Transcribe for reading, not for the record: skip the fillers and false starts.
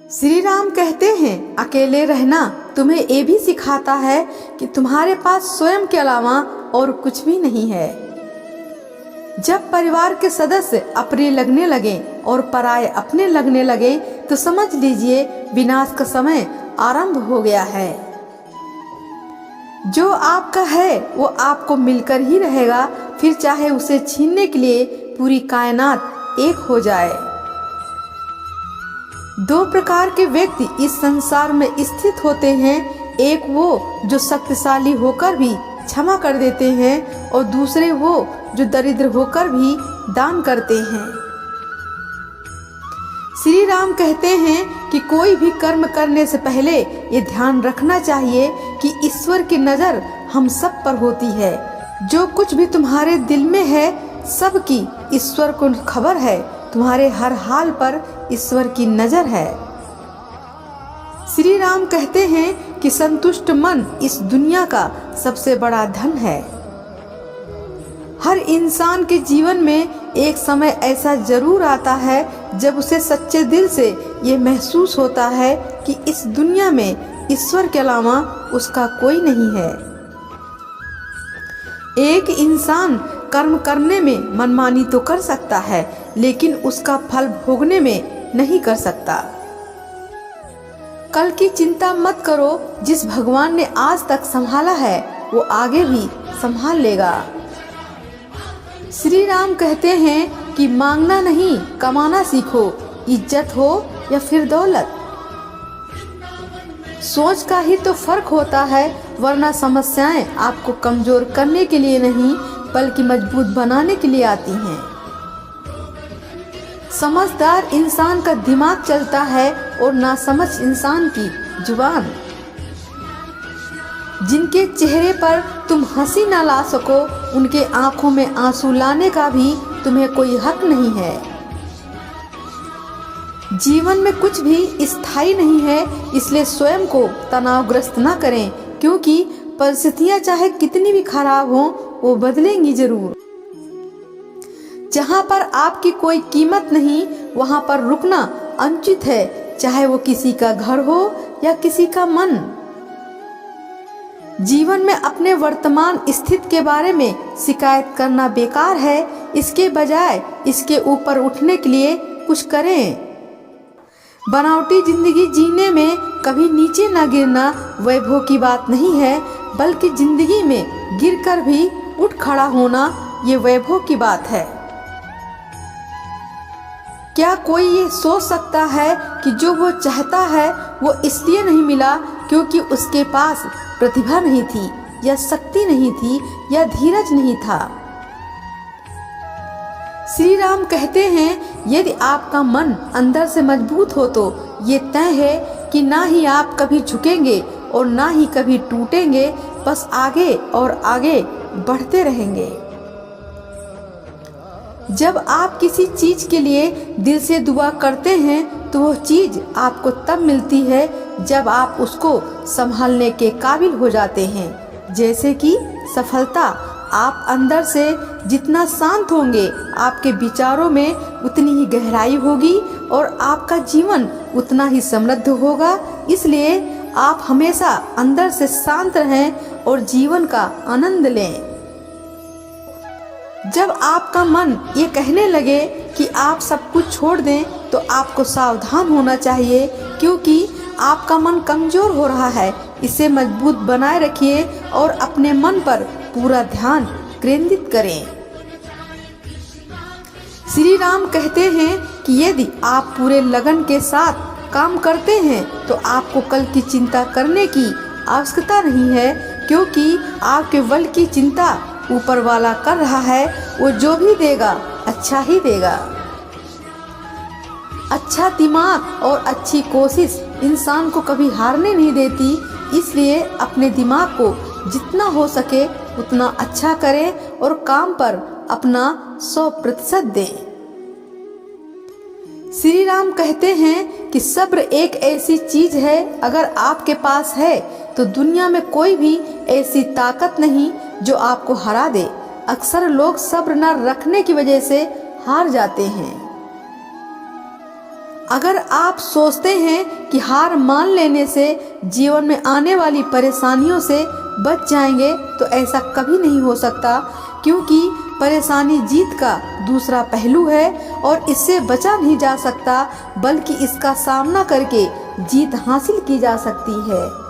श्री राम कहते हैं, अकेले रहना तुम्हें ये भी सिखाता है कि तुम्हारे पास स्वयं के अलावा और कुछ भी नहीं है। जब परिवार के सदस्य अपने लगने लगे और पराये अपने लगने लगे तो समझ लीजिए विनाश का समय आरंभ हो गया है। जो आपका है वो आपको मिलकर ही रहेगा, फिर चाहे उसे छीनने के लिए पूरी कायनात एक हो जाए। दो प्रकार के व्यक्ति इस संसार में स्थित होते हैं, एक वो जो शक्तिशाली होकर भी क्षमा कर देते हैं और दूसरे वो जो दरिद्र होकर भी दान करते हैं। श्री राम कहते हैं कि कोई भी कर्म करने से पहले ये ध्यान रखना चाहिए कि ईश्वर की नज़र हम सब पर होती है। जो कुछ भी तुम्हारे दिल में है सबकी ईश्वर को खबर है, तुम्हारे हर हाल पर ईश्वर की नज़र है। श्री राम कहते हैं कि संतुष्ट मन इस दुनिया का सबसे बड़ा धन है। हर इंसान के जीवन में एक समय ऐसा जरूर आता है जब उसे सच्चे दिल से ये महसूस होता है कि इस दुनिया में ईश्वर के अलावा उसका कोई नहीं है। एक इंसान कर्म करने में मनमानी तो कर सकता है, लेकिन उसका फल भोगने में नहीं कर सकता। कल की चिंता मत करो, जिस भगवान ने आज तक संभाला है वो आगे भी संभाल लेगा। श्री राम कहते हैं कि मांगना नहीं कमाना सीखो, इज्जत हो या फिर दौलत। सोच का ही तो फर्क होता है, वरना समस्याएं आपको कमजोर करने के लिए नहीं बल्कि मजबूत बनाने के लिए आती हैं। समझदार इंसान का दिमाग चलता है और नासमझ इंसान की जुबान। जिनके चेहरे पर तुम हंसी न ला सको, उनके आंखों में आंसू लाने का भी तुम्हें कोई हक नहीं है। जीवन में कुछ भी स्थायी नहीं है, इसलिए स्वयं को तनावग्रस्त न करें, क्योंकि परिस्थितियां चाहे कितनी भी खराब हों वो बदलेंगी जरूर। जहां पर आपकी कोई कीमत नहीं वहां पर रुकना अनुचित है, चाहे वो किसी का घर हो या किसी का मन। जीवन में अपने वर्तमान स्थिति के बारे में शिकायत करना बेकार है, इसके बजाय इसके ऊपर उठने के लिए कुछ करें। बनावटी जिंदगी जीने में कभी नीचे न गिरना वैभव की बात नहीं है, बल्कि जिंदगी में गिरकर भी उठ खड़ा होना ये वैभव की बात है। क्या कोई ये सोच सकता है कि जो वो चाहता है वो इसलिए नहीं मिला क्योंकि उसके पास प्रतिभा नहीं थी या शक्ति नहीं थी या धीरज नहीं था? श्री राम कहते हैं, यदि आपका मन अंदर से मजबूत हो तो ये तय है कि ना ही आप कभी झुकेंगे और ना ही कभी टूटेंगे, बस आगे और आगे बढ़ते रहेंगे। जब आप किसी चीज के लिए दिल से दुआ करते हैं तो वो चीज आपको तब मिलती है जब आप उसको संभालने के काबिल हो जाते हैं। जैसे कि सफलता। आप अंदर से जितना शांत होंगे, आपके विचारों में उतनी ही गहराई होगी और आपका जीवन उतना ही समृद्ध होगा। इसलिए आप हमेशा अंदर से शांत रहें और जीवन का आनंद लें। जब आपका मन ये कहने लगे कि आप सब कुछ छोड़ दें तो आपको सावधान होना चाहिए, क्योंकि आपका मन कमजोर हो रहा है। इसे मजबूत बनाए रखिए और अपने मन पर पूरा ध्यान केंद्रित करें। श्री राम कहते हैं कि यदि आप पूरे लगन के साथ काम करते हैं तो आपको कल की चिंता करने की आवश्यकता नहीं है, क्योंकि आपके बल की चिंता ऊपर वाला कर रहा है। वो जो भी देगा अच्छा ही देगा। अच्छा दिमाग और अच्छी कोशिश इंसान को कभी हारने नहीं देती, इसलिए अपने दिमाग को जितना हो सके उतना अच्छा करें और काम पर अपना 100% दें। श्री राम कहते हैं कि सब्र एक ऐसी चीज है, अगर आपके पास है तो दुनिया में कोई भी ऐसी ताकत नहीं जो आपको हरा दे। अक्सर लोग सब्र न रखने की वजह से हार जाते हैं। अगर आप सोचते हैं कि हार मान लेने से जीवन में आने वाली परेशानियों से बच जाएंगे, तो ऐसा कभी नहीं हो सकता, क्योंकि परेशानी जीत का दूसरा पहलू है और इससे बचा नहीं जा सकता, बल्कि इसका सामना करके जीत हासिल की जा सकती है।